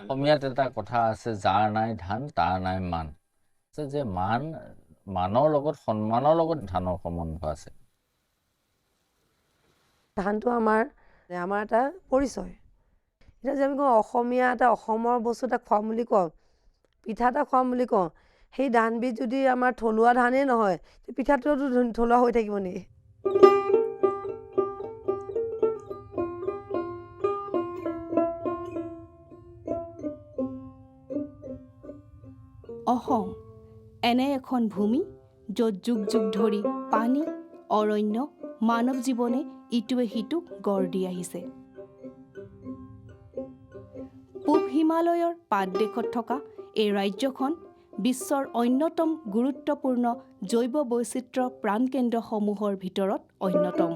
অসমীয়াত এটা কথা আছে, যাৰ নাই ধান তাৰ নাই মান। যে মানৰ লগত সন্মানৰ লগত ধানৰ সম্বন্ধ আছে। ধানটো আমাৰ এটা পৰিচয়। এতিয়া যে আমি কওঁ অসমীয়া এটা অসমৰ বস্তু এটা খুৱাম বুলি কওঁ, পিঠা এটা খুৱাম বুলি কওঁ, সেই ধানবিধ যদি আমাৰ থলুৱা ধানেই নহয়, পিঠাটোতো থলুৱা হৈ থাকিব নেকি? অসম এনে এখন ভূমি য'ত যুগ যুগ ধৰি পানী, অৰণ্য, মানৱ জীৱনে ইটোৱে সিটোক গঢ় দি আহিছে। পূব হিমালয়ৰ পাদদেশত থকা এই ৰাজ্যখন বিশ্বৰ অন্যতম গুৰুত্বপূৰ্ণ জৈৱ বৈচিত্ৰ্য প্ৰাণকেন্দ্ৰসমূহৰ ভিতৰত অন্যতম।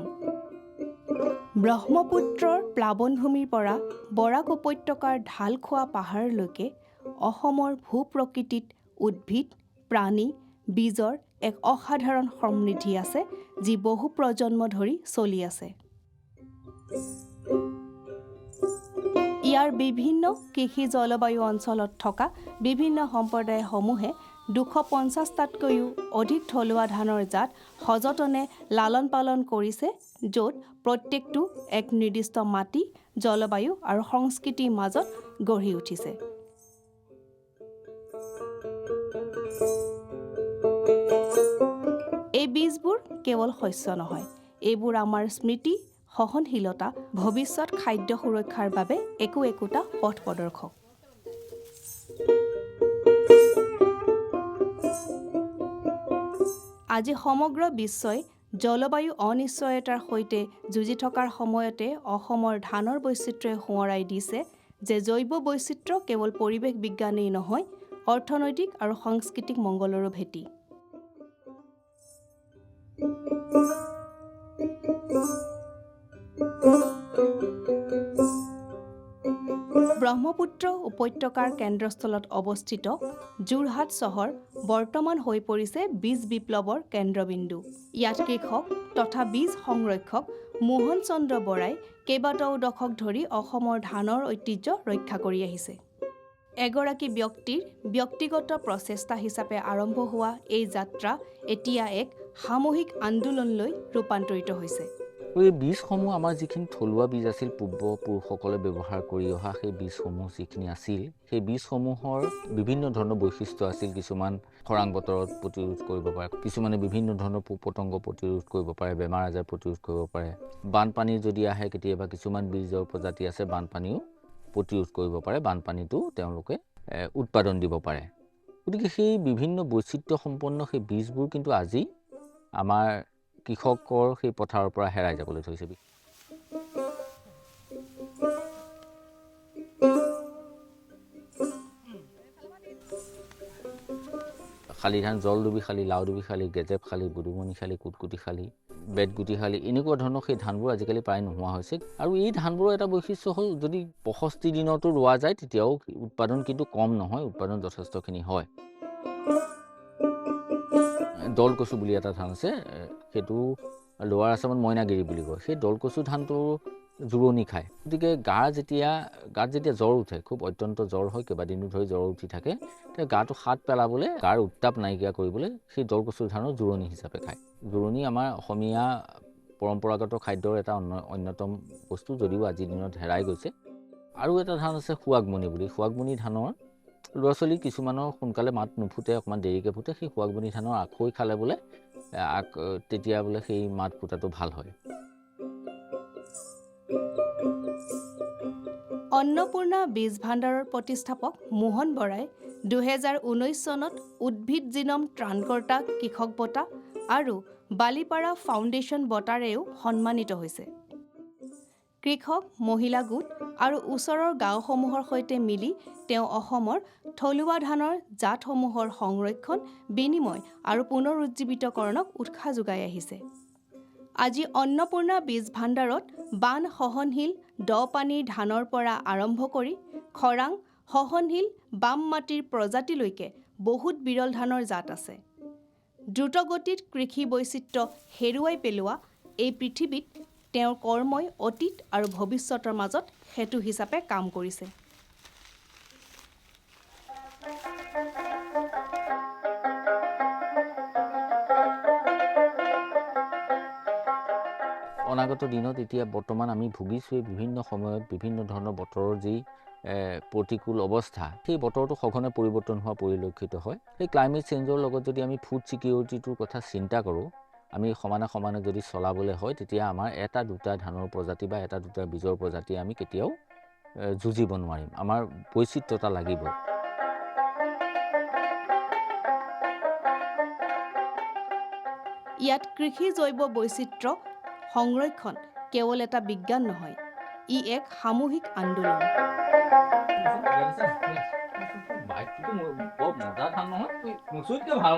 ব্ৰহ্মপুত্ৰৰ প্লাৱনভূমিৰ পৰা বৰাক উপত্যকাৰ ঢালখোৱা পাহাৰলৈকে অসমৰ ভূ-প্ৰকৃতিত উদ্ভিদ, প্ৰাণী, বীজৰ এক অসাধাৰণ সমৃদ্ধি আছে, যি বহু প্ৰজন্ম ধৰি চলি আছে। ইয়াৰ বিভিন্ন কৃষি জলবায়ু অঞ্চলত থকা বিভিন্ন সম্প্ৰদায়সমূহে 250টাতকৈও অধিক থলুৱা ধানৰ জাত সযতনে লালন পালন কৰিছে, য'ত প্ৰত্যেকটো এক নিৰ্দিষ্ট মাটি, জলবায়ু আৰু সংস্কৃতিৰ মাজত গঢ়ি উঠিছে। এই বীজবোৰ কেৱল শস্য নহয়, এইবোৰ আমাৰ স্মৃতি, সহনশীলতা, ভৱিষ্যত খাদ্য সুৰক্ষাৰ বাবে একোটা পথ প্ৰদৰ্শক। আজি সমগ্ৰ বিশ্বই জলবায়ু অনিশ্চয়তাৰ সৈতে যুঁজি থকাৰ সময়তে অসমৰ ধানৰ বৈচিত্ৰ্যই সোঁৱৰাই দিছে যে জৈৱ বৈচিত্ৰ্য কেৱল পৰিৱেশ বিজ্ঞানেই নহয়, অৰ্থনৈতিক আৰু সাংস্কৃতিক মংগলৰো ভেটি। ব্ৰহ্মপুত্ৰ উপত্যকাৰ কেন্দ্ৰস্থলত অৱস্থিত যোৰহাট চহৰ বৰ্তমান হৈ পৰিছে বীজ বিপ্লৱৰ কেন্দ্ৰবিন্দু। ইয়াত কৃষক তথা বীজ সংৰক্ষক মোহন চন্দ্ৰ বৰাই কেইবাটাও দশক ধৰি অসমৰ ধানৰ ঐতিহ্য ৰক্ষা কৰি আহিছে। এগৰাকী ব্যক্তিৰ ব্যক্তিগত প্ৰচেষ্টা হিচাপে আৰম্ভ হোৱা এই যাত্ৰা এতিয়া এক সামূহিক আন্দোলনলৈ ৰূপান্তৰিত হৈছে। এই বীজসমূহ আমাৰ যিখিনি থলুৱা বীজ আছিল, পূৰ্বপুৰুষসকলে ব্যৱহাৰ কৰি অহা সেই বীজসমূহ যিখিনি আছিল, সেই বীজসমূহৰ বিভিন্ন ধৰণৰ বৈশিষ্ট্য আছিল। কিছুমান খৰাং বতৰত প্ৰতিৰোধ কৰিব পাৰে, কিছুমানে বিভিন্ন ধৰণৰ পোক পতংগ প্ৰতিৰোধ কৰিব পাৰে, বেমাৰ আজাৰ প্ৰতিৰোধ কৰিব পাৰে। বানপানী যদি আহে কেতিয়াবা, কিছুমান বীজৰ প্ৰজাতি আছে বানপানীও প্ৰতিৰোধ কৰিব পাৰে, বানপানীটো তেওঁলোকে উৎপাদন দিব পাৰে। গতিকে সেই বিভিন্ন বৈচিত্ৰ্য সম্পন্ন সেই বীজবোৰ কিন্তু আজি আমাৰ কৃষকৰ সেই পথাৰৰ পৰা হেৰাই যাবলৈ ধৰিছে। শালি ধান, জল ডুবি শালি, লাও ডুবি শালি, গেজেপ শালি, বুদুমণি শালি, কুটকুটি শালি, বেতগুটি শালি, এনেকুৱা ধৰণৰ সেই ধানবোৰ আজিকালি প্ৰায় নোহোৱা হৈছে। আৰু এই ধানবোৰৰ এটা বৈশিষ্ট্য হ'ল, যদি 65 দিনতো ৰোৱা যায় তেতিয়াও উৎপাদন কিন্তু কম নহয়, উৎপাদন যথেষ্টখিনি হয়। দলকচু বুলি এটা ধান আছে, সেইটো লোৱাৰ আছামত মইনাগিৰি বুলি কয়। সেই দলকচু ধানটো জোৰণি খায়। গতিকে গাত যেতিয়া জ্বৰ উঠে, খুব অত্যন্ত জ্বৰ হয়, কেইবাদিনো ধৰি জ্বৰ উঠি থাকে, তেতিয়া গাটো সাত পেলাবলৈ, গাৰ উত্তাপ নাইকিয়া কৰিবলৈ সেই দলকচু ধানৰ জোৰণি হিচাপে খায়। জোৰণি আমাৰ অসমীয়া পৰম্পৰাগত খাদ্যৰ এটা অন্যতম বস্তু, যদিও আজিৰ দিনত হেৰাই গৈছে। আৰু এটা ধান আছে সুৱাগমণি বুলি। সুৱাগমণি ধানৰ ল'ৰা ছোৱালী কিছুমানৰ সোনকালে মাত নুফুটে, অকণমান দেৰিকৈ ফুটে। সেই সুৱাগমণি ধানৰ আখৈ খালে বোলে তেতিয়া বোলে সেই মাত ফুটাটো ভাল হয়। অন্নপূৰ্ণা বীজ ভাণ্ডাৰৰ প্ৰতিষ্ঠাপক মোহন বৰাই 2019 চনত উদ্ভিদ জিনম ত্ৰাণকৰ্তা কৃষক বঁটা আৰু বালিপাৰা ফাউণ্ডেশ্যন বঁটাৰেও সন্মানিত হৈছে। কৃষক, মহিলা গোট আৰু ওচৰৰ গাঁওসমূহৰ সৈতে মিলি তেওঁ অসমৰ থলুৱা ধানৰ জাতসমূহৰ সংৰক্ষণ, বিনিময় আৰু পুনৰুজ্জীৱিতকৰণক উৎসাহ যোগাই আহিছে। আজি অন্নপূৰ্ণা বীজ ভাণ্ডাৰত বান সহনশীল দ পানীৰ ধানৰ পৰা আৰম্ভ কৰি খৰাং সহনশীল বাম মাটিৰ প্ৰজাতিলৈকে বহুত বিৰল ধানৰ জাত আছে। দ্ৰুতগতিত কৃষি বৈচিত্ৰ্য হেৰুৱাই পেলোৱা এই পৃথিৱীত তেওঁৰ কৰ্মই অতীত আৰু ভৱিষ্যতৰ মাজত সেতু হিচাপে কাম কৰিছে। অনাগত দিনত এতিয়া বৰ্তমান আমি ভুগিছোৱে বিভিন্ন সময়ত বিভিন্ন ধৰণৰ বতৰৰ যি প্ৰতিকূল অৱস্থা, সেই বতৰটো সঘনে পৰিৱৰ্তন হোৱা পৰিলক্ষিত হয়। সেই ক্লাইমেট চেঞ্জৰ লগত যদি আমি ফুড ছিকিউৰিটিটোৰ কথা চিন্তা কৰোঁ, আমি সমানে যদি চলাবলৈ হয়, তেতিয়া আমাৰ এটা দুটা ধানৰ প্ৰজাতি বা এটা দুটা বীজৰ প্ৰজাতি আমি কেতিয়াও যুঁজিব নোৱাৰিম। আমাৰ বৈচিত্ৰতা লাগিব। ইয়াত কৃষি জৈৱ বৈচিত্ৰ্য সংৰক্ষণ কেৱল এটা বিজ্ঞান নহয়, ই এক সামূহিক আন্দোলন। মচুৰিতকৈ ভাল,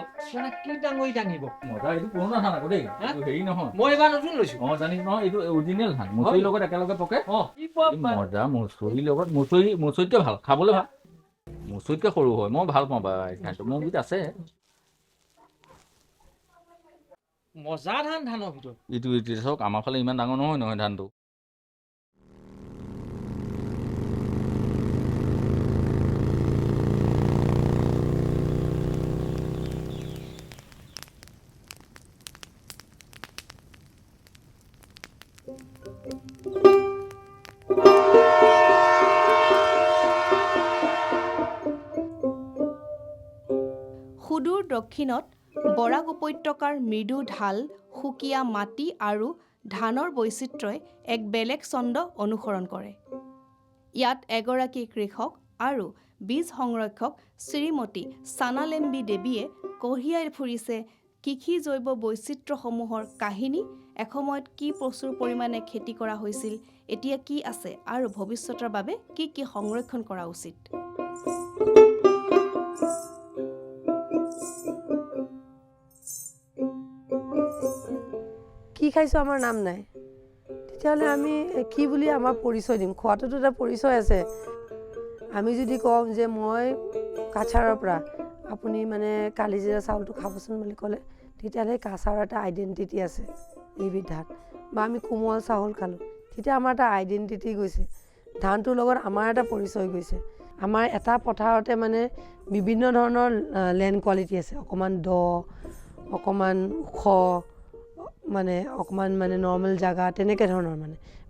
খাবলৈ ভাল, মচুৰিতকৈ সৰু হয়। মই ভাল পাওঁ বাৰু, মোৰ গুৰিত আছে। মজা ধানৰ ভিতৰত ইটো চাওক, আমাৰ ফালে ইমান ডাঙৰ নহয় ধানটো। সুদূৰ দক্ষিণত বৰাক উপত্যকাৰ মৃদু ঢাল, সুকীয়া মাটি আৰু ধানৰ বৈচিত্ৰ্যই এক বেলেগ ছন্দ অনুসৰণ কৰে। ইয়াত এগৰাকী কৃষক আৰু বীজ সংৰক্ষক শ্ৰীমতী ছানালেম্বী দেৱীয়ে কঢ়িয়াই ফুৰিছে কৃষি জৈৱ বৈচিত্ৰ্যসমূহৰ কাহিনী, এসময়ত কি প্ৰচুৰ পৰিমাণে খেতি কৰা হৈছিল, এতিয়া কি আছে আৰু ভৱিষ্যতৰ বাবে কি কি সংৰক্ষণ কৰা উচিত। কি খাইছোঁ আমাৰ নাম নাই, তেতিয়াহ'লে আমি কি বুলি আমাৰ পৰিচয় দিম? খোৱাটোতো এটা পৰিচয় আছে। আমি যদি কওঁ যে মই কাছাৰৰ পৰা, আপুনি মানে কালিজিৰা চাউলটো খাবচোন বুলি ক'লে, তেতিয়াহ'লে কাছাৰৰ এটা আইডেণ্টিটি আছে এইবিধ ধান। বা আমি কোমল চাউল খালোঁ, তেতিয়া আমাৰ এটা আইডেণ্টিটি গৈছে, ধানটোৰ লগত আমাৰ এটা পৰিচয় গৈছে। আমাৰ এটা পথাৰতে মানে বিভিন্ন ধৰণৰ লেণ্ড কোৱালিটি আছে, অকণমান দ, অকণমান ওখ, মানে অকণমান মানে নৰ্মেল জেগা, তেনেকৈ ধৰণৰ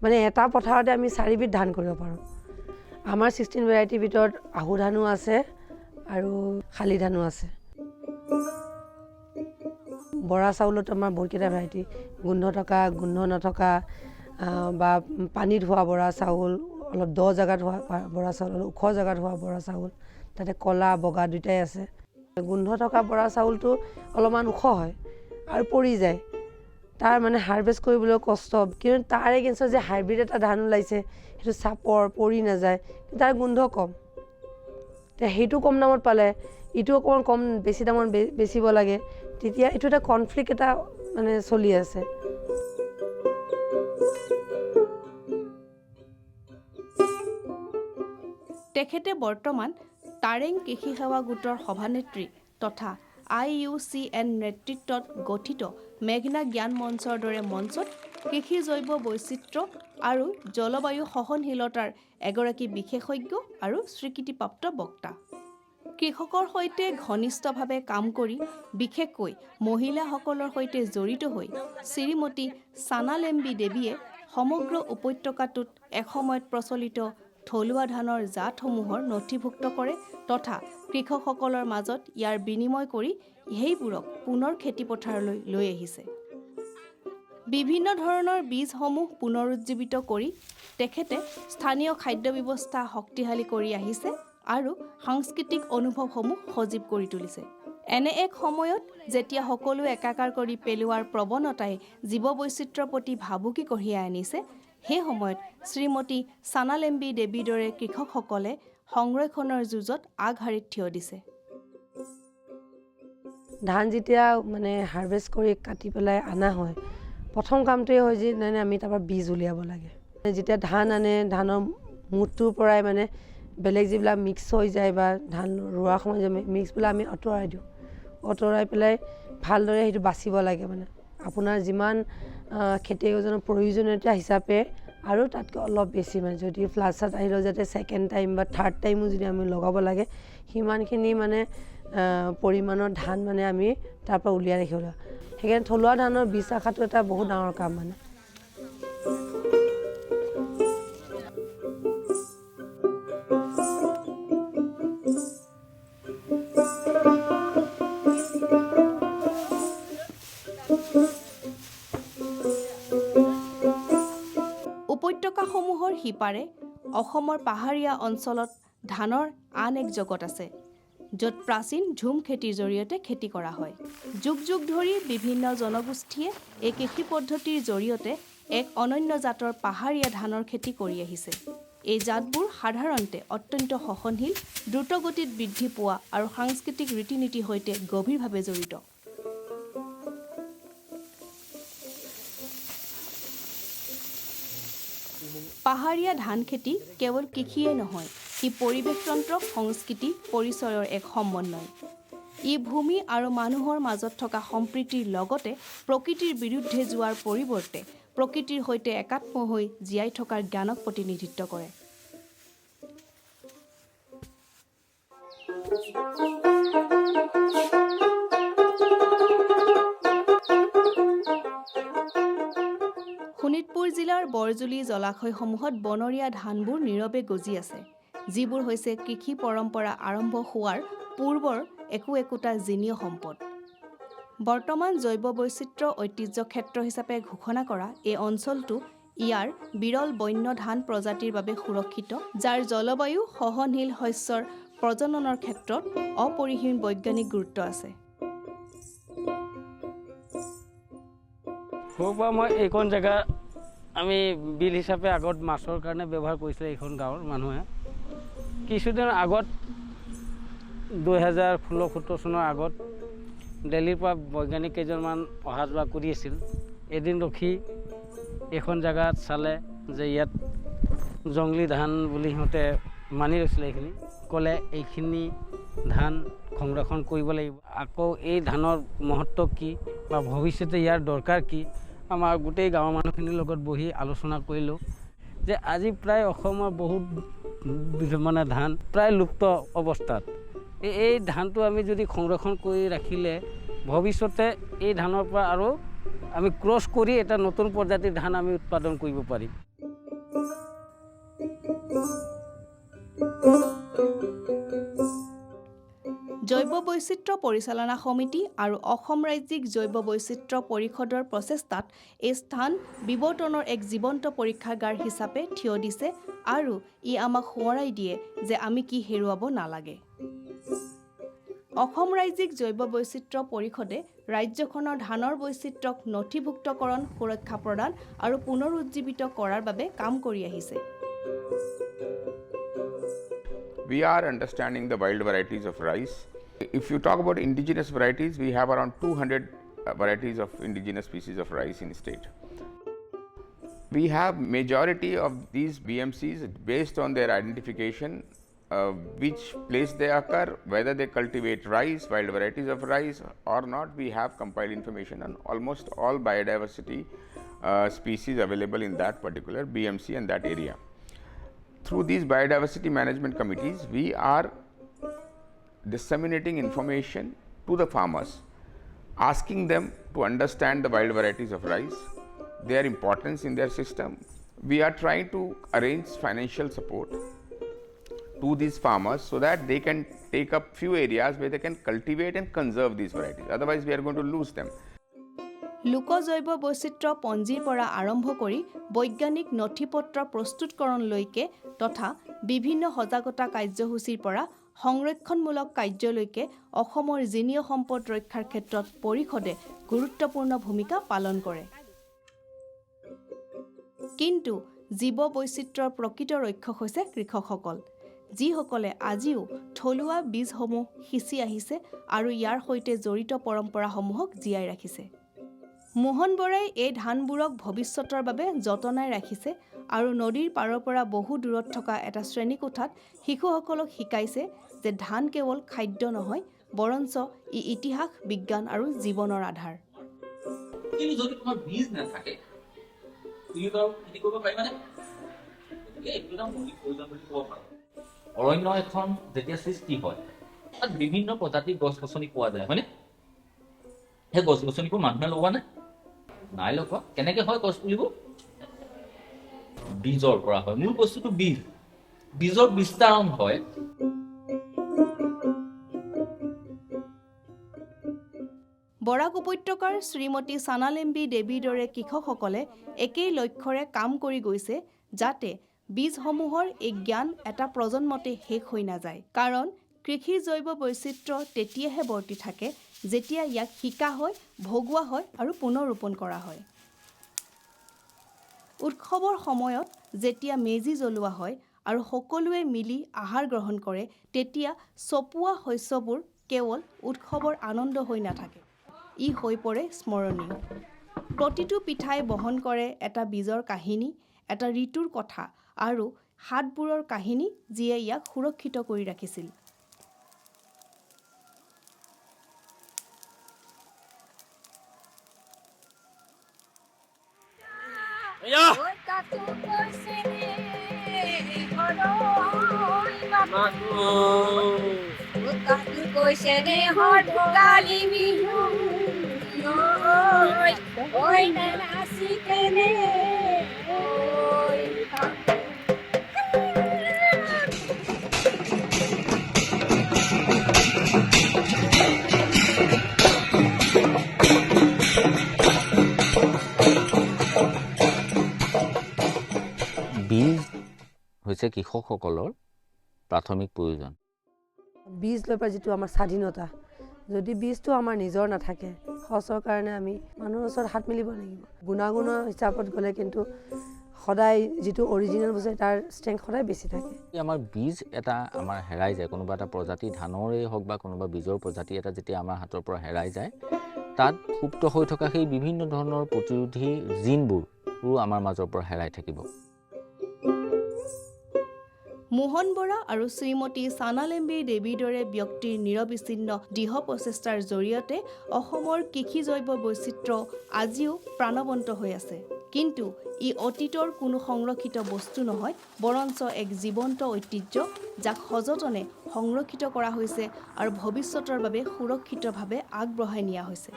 মানে এটা পথাৰতে আমি 4বিধ ধান কৰিব পাৰোঁ। আমাৰ 16 ভেৰাইটিৰ ভিতৰত আহু ধানো আছে আৰু শালি ধানো আছে। বৰা চাউলত আমাৰ বহুতকেইটা ভেৰাইটি, গোন্ধ থকা, গোন্ধ নথকা, বা পানীত হোৱা বৰা চাউল, অলপ দ জেগাত হোৱা বৰা চাউল, অলপ ওখ জেগাত হোৱা বৰা চাউল, তাতে ক'লা বগা দুয়োটাই আছে। গোন্ধ থকা বৰা চাউলটো অলপমান ওখ হয় আৰু পৰি যায়, তাৰ মানে হাৰভেষ্ট কৰিবলৈ কষ্ট, কিন্তু তাৰ এগেইনষ্টত যে হাইব্ৰিড এটা ধান ওলাইছে, সেইটো চাপৰ, পৰি নাযায়, তাৰ গোন্ধ কম, সেইটো কম দামত পালে ইটো অকণমান কম বেছি দামত বেচিব লাগে, তেতিয়া এইটো এটা কনফ্লিক্ট এটা মানে চলি আছে। তেখেতে বৰ্তমান তাৰেং কৃষি সেৱা গোটৰ সভানেত্ৰী তথা IUCN নেতৃত্বত গঠিত মেঘনা জ্ঞান মঞ্চৰ দৰে মঞ্চত কৃষি জৈৱ বৈচিত্ৰ্য আৰু জলবায়ু সহনশীলতাৰ এগৰাকী বিশেষজ্ঞ আৰু স্বীকৃতিপ্ৰাপ্ত বক্তা। কৃষকৰ সৈতে ঘনিষ্ঠভাৱে কাম কৰি, বিশেষকৈ মহিলাসকলৰ সৈতে জড়িত হৈ শ্ৰীমতী ছানালেম্বী দেৱীয়ে সমগ্ৰ উপত্যকাটোত এসময়ত প্ৰচলিত থলুৱা ধানৰ জাতসমূহৰ নথিভুক্ত কৰে তথা কৃষকসকলৰ মাজত ইয়াৰ বিনিময় কৰি সেইবোৰক পুনৰ খেতিপথাৰলৈ লৈ আহিছে। বিভিন্ন ধৰণৰ বীজসমূহ পুনৰুজ্জীৱিত কৰি তেখেতে স্থানীয় খাদ্য ব্যৱস্থা শক্তিশালী কৰি আহিছে আৰু সাংস্কৃতিক অনুভৱসমূহ সজীৱ কৰি তুলিছে। এনে এক সময়ত যেতিয়া সকলো একাকাৰ কৰি পেলোৱাৰ প্ৰৱণতাই জীৱ বৈচিত্ৰ্যৰ প্ৰতি ভাবুকি কঢ়িয়াই আনিছে, সেই সময়ত শ্ৰীমতী ছানালেম্বী দেৱীৰ দৰে কৃষকসকলে সংৰক্ষণৰ যুঁজত আগশাৰীত থিয় দিছে। ধান যেতিয়া মানে হাৰভেষ্ট কৰি কাটি পেলাই অনা হয়, প্ৰথম কামটোৱে হয় যে আমি তাৰপৰা বীজ উলিয়াব লাগে। যেতিয়া ধান আনে, ধানৰ মুঠটোৰ পৰাই মানে বেলেগ যিবিলাক মিক্স হৈ যায় বা ধান ৰোৱাৰ সময়ত যে মিক্সবিলাক আমি আঁতৰাই দিওঁ, আঁতৰাই পেলাই ভালদৰে সেইটো বাচিব লাগে। মানে আপোনাৰ যিমান খেতিয়কজনৰ প্ৰয়োজনীয়তা হিচাপে আৰু তাতকৈ অলপ বেছি, মানে যদি ফ্লাছত আহিলেও যাতে ছেকেণ্ড টাইম বা থাৰ্ড টাইমো যদি আমি লগাব লাগে, সিমানখিনি মানে পৰিমাণৰ ধান মানে আমি তাৰ পৰা উলিয়াই ৰাখিব লাগে। সেইকাৰণে থলুৱা ধানৰ বীজ ৰখাটো এটা বহুত ডাঙৰ কাম। মানে উপত্যকাসমূহৰ সিপাৰে অসমৰ পাহাৰীয়া অঞ্চলত ধানৰ আন এক জগত আছে, য'ত প্ৰাচীন ঝুম খেতিৰ জৰিয়তে খেতি কৰা হয়। যুগ যুগ ধৰি বিভিন্ন জনগোষ্ঠীয়ে এই কৃষি পদ্ধতিৰ জৰিয়তে এক অনন্য জাতৰ পাহাৰীয়া ধানৰ খেতি কৰি আহিছে। এই জাতবোৰ সাধাৰণতে অত্যন্ত সহনশীল, দ্ৰুতগতিত বৃদ্ধি পোৱা আৰু সাংস্কৃতিক ৰীতি নীতিৰ সৈতে গভীৰভাৱে জড়িত। পাহাৰীয়া ধান খেতি কেৱল কৃষিয়ে নহয়, ই পৰিৱেশতন্ত্ৰ, সংস্কৃতি, পৰিচয়ৰ এক সমন্বয়। ই ভূমি আৰু মানুহৰ মাজত থকা সম্প্ৰীতিৰ লগতে প্ৰকৃতিৰ বিৰুদ্ধে যোৱাৰ পৰিৱৰ্তে প্ৰকৃতিৰ সৈতে একাত্ম হৈ জীয়াই থকাৰ জ্ঞানক প্ৰতিনিধিত্ব কৰে। শোণিতপুৰ জিলাৰ বৰজুলি জলাশয়সমূহত বনৰীয়া ধানবোৰ নীৰৱে গজি আছে, যিবোৰ হৈছে কৃষি পৰম্পৰা আৰম্ভ হোৱাৰ পূৰ্বৰ একোটা জিনীয় সম্পদ। বৰ্তমান জৈৱ বৈচিত্ৰ্য ঐতিহ্য ক্ষেত্ৰ হিচাপে ঘোষণা কৰা এই অঞ্চলটো ইয়াৰ বিৰল বন্য ধান প্ৰজাতিৰ বাবে সুৰক্ষিত, যাৰ জলবায়ু সহনশীল শস্যৰ প্ৰজননৰ ক্ষেত্ৰত অপৰিসীম বৈজ্ঞানিক গুৰুত্ব আছে। মই এইখন জেগা আমি বিল হিচাপে আগত মাছৰ কাৰণে ব্যৱহাৰ কৰিছিলে। এইখন গাঁৱৰ মানুহে কিছুদিন আগত 2016-17 চনৰ আগত দিল্লীৰ পৰা বৈজ্ঞানিক কেইজনমান অহা যোৱা কৰি আছিল। এদিন ৰখি এইখন জেগাত চালে যে ইয়াত জংলী ধান বুলি সিহঁতে মানি লৈছিলে। এইখিনি ক'লে এইখিনি ধান সংৰক্ষণ কৰিব লাগিব। আকৌ এই ধানৰ মহত্ব কি বা ভৱিষ্যতে ইয়াৰ দৰকাৰ কি, আমাৰ গোটেই গাঁৱৰ মানুহখিনিৰ লগত বহি আলোচনা কৰিলোঁ যে আজি প্ৰায় অসমৰ বহুত ধান প্ৰায় লুপ্ত অৱস্থাত। এই ধানটো আমি যদি সংৰক্ষণ কৰি ৰাখিলে ভৱিষ্যতে এই ধানৰ পৰা আৰু আমি ক্ৰছ কৰি এটা নতুন প্ৰজাতিৰ ধান আমি উৎপাদন কৰিব পাৰিম। জৈৱ বৈচিত্ৰ্য পৰিচালনা সমিতি আৰু অসম ৰাজ্যিক জৈৱ বৈচিত্ৰ্য পৰিষদৰ প্ৰচেষ্টাত এই স্থান বিৱৰ্তনৰ এক জীৱন্ত পৰীক্ষাগাৰ হিচাপে থিয় দিছে আৰু ই আমাক সোঁৱৰাই দিয়ে যে আমি কি হেৰুৱাব নালাগে। অসম ৰাজ্যিক জৈৱ বৈচিত্ৰ্য পৰিষদে ৰাজ্যখনৰ ধানৰ বৈচিত্ৰ্যক নথিভুক্তকৰণ, সুৰক্ষা প্ৰদান আৰু পুনৰুজ্জীৱিত কৰাৰ বাবে কাম কৰি আহিছে। We are understanding the wild varieties of rice. If you talk about indigenous varieties, we have around 200 varieties of indigenous species of rice in state. We have majority of these BMCs based on their identification, which place they occur, whether they cultivate rice, wild varieties of rice or not. We have compiled information on almost all biodiversity species available in that particular BMC and that area. Through these biodiversity management committees, we are disseminating information to the farmers, asking them to understand the wild varieties of rice, their importance in their system. We are trying to arrange financial support to these farmers so that they can take up few areas where they can cultivate and conserve these varieties. Otherwise, we are going to lose them. লোক জৈৱ বৈচিত্ৰ্য পঞ্জীৰ পৰা আৰম্ভ কৰি বৈজ্ঞানিক নথিপত্ৰ প্ৰস্তুতকৰণলৈকে তথা বিভিন্ন সজাগতা কাৰ্যসূচীৰ পৰা সংৰক্ষণমূলক কাৰ্যলৈকে অসমৰ জিনীয় সম্পদ ৰক্ষাৰ ক্ষেত্ৰত পৰিষদে গুৰুত্বপূৰ্ণ ভূমিকা পালন কৰে। কিন্তু জীৱ বৈচিত্ৰ্যৰ প্ৰকৃত ৰক্ষক হৈছে কৃষকসকল, যিসকলে আজিও থলুৱা বীজসমূহ সিঁচি আহিছে আৰু ইয়াৰ সৈতে জড়িত পৰম্পৰাসমূহক জীয়াই ৰাখিছে। মোহন বৰাই এই ধানবোৰক ভৱিষ্যতৰ বাবে যতনাই ৰাখিছে আৰু নদীৰ পাৰৰ পৰা বহু দূৰত থকা এটা শ্ৰেণীকোঠাত শিশুসকলক শিকাইছে যে ধান কেৱল খাদ্য নহয়, বৰঞ্চ ই ইতিহাস, বিজ্ঞান আৰু জীৱনৰ আধাৰ। কিন্তু যদি তোমাৰ বীজ নাথাকে তুমি বাৰু খেতি কৰিব পাৰিবানে? এইটো মৌলিক প্ৰয়োজন বুলি ক'ব পাৰোঁ। অৰণ্য এখন যেতিয়া সৃষ্টি হয় তাত বিভিন্ন প্ৰজাতিৰ গছ গছনি পোৱা যায়, হয়নে? সেই গছ গছনিবোৰ মানুহে লগোৱা নাই লগোৱা। কেনেকে হয় গছ পুলিবোৰ? বীজৰ পৰা হয়। মূল বস্তুটো বীজ, বীজৰ বিস্তাৰণ হয়। বৰাক উপত্যকাৰ শ্ৰীমতী চানালেম্বী দেৱীৰ দৰে কৃষকসকলে একেই লক্ষ্যৰে কাম কৰি গৈছে যাতে বীজসমূহৰ এই জ্ঞান এটা প্ৰজন্মতে শেষ হৈ নাযায়। কাৰণ কৃষিৰ জৈৱ বৈচিত্ৰ্য তেতিয়াহে বৰ্তি থাকে যেতিয়া ইয়াক শিকা হয়, ভগোৱা হয় আৰু পুনৰ ৰোপণ কৰা হয়। উৎসৱৰ সময়ত যেতিয়া মেজি জ্বলোৱা হয় আৰু সকলোৱে মিলি আহাৰ গ্ৰহণ কৰে, তেতিয়া চপোৱা শস্যবোৰ কেৱল উৎসৱৰ আনন্দ হৈ নাথাকে, ই হৈ পৰে স্মৰণীয়। প্ৰতিটো পিঠাই বহন কৰে এটা বীজৰ কাহিনী, এটা ঋতুৰ কথা আৰু হাতবোৰৰ কাহিনী, যিয়ে ইয়াক সুৰক্ষিত কৰি ৰাখিছিল। বীজ হৈছে কৃষকসকলৰ প্ৰাথমিক প্ৰয়োজন। বীজ লৈ পেলাই যিটো আমাৰ স্বাধীনতা, যদি বীজটো আমাৰ নিজৰ নাথাকে, সঁচৰ কাৰণে আমি মানুহৰ ওচৰত হাত মেলিব লাগিব। গুণাগুণৰ হিচাপত গ'লে কিন্তু সদায় যিটো অৰিজিনেল বস্তু তাৰ ষ্ট্ৰেংথ সদায় বেছি থাকে। আমাৰ বীজ এটা আমাৰ হেৰাই যায়, কোনোবা এটা প্ৰজাতি ধানৰেই হওক বা কোনোবা বীজৰ প্ৰজাতি এটা যেতিয়া আমাৰ হাতৰ পৰা হেৰাই যায়, তাত সুপ্ত হৈ থকা সেই বিভিন্ন ধৰণৰ প্ৰতিৰোধী জিনবোৰো আমাৰ মাজৰ পৰা হেৰাই থাকিব। মোহন বৰা আৰু শ্ৰীমতী চানালেম্বী দেৱীৰ দৰে ব্যক্তিৰ নিৰবিচ্ছিন্ন দৃঢ় প্ৰচেষ্টাৰ জৰিয়তে অসমৰ কৃষি জৈৱ বৈচিত্ৰ্য আজিও প্ৰাণৱন্ত হৈ আছে। কিন্তু ই অতীতৰ কোনো সংৰক্ষিত বস্তু নহয়, বৰঞ্চ এক জীৱন্ত ঐতিহ্য, যাক সযতনে সংৰক্ষিত কৰা হৈছে আৰু ভৱিষ্যতৰ বাবে সুৰক্ষিতভাৱে আগবঢ়াই নিয়া হৈছে।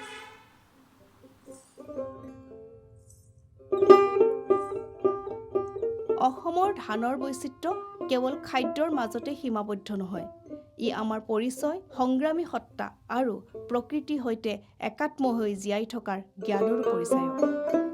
অসমৰ ধানৰ বৈচিত্ৰ্য কেৱল খাদ্যৰ মাজতে সীমাবদ্ধ নহয়, ই আমাৰ পৰিচয়, সংগ্ৰামী সত্তা আৰু প্ৰকৃতিৰ সৈতে একাত্ম হৈ জীয়াই থকাৰ জ্ঞানৰো পৰিচয়।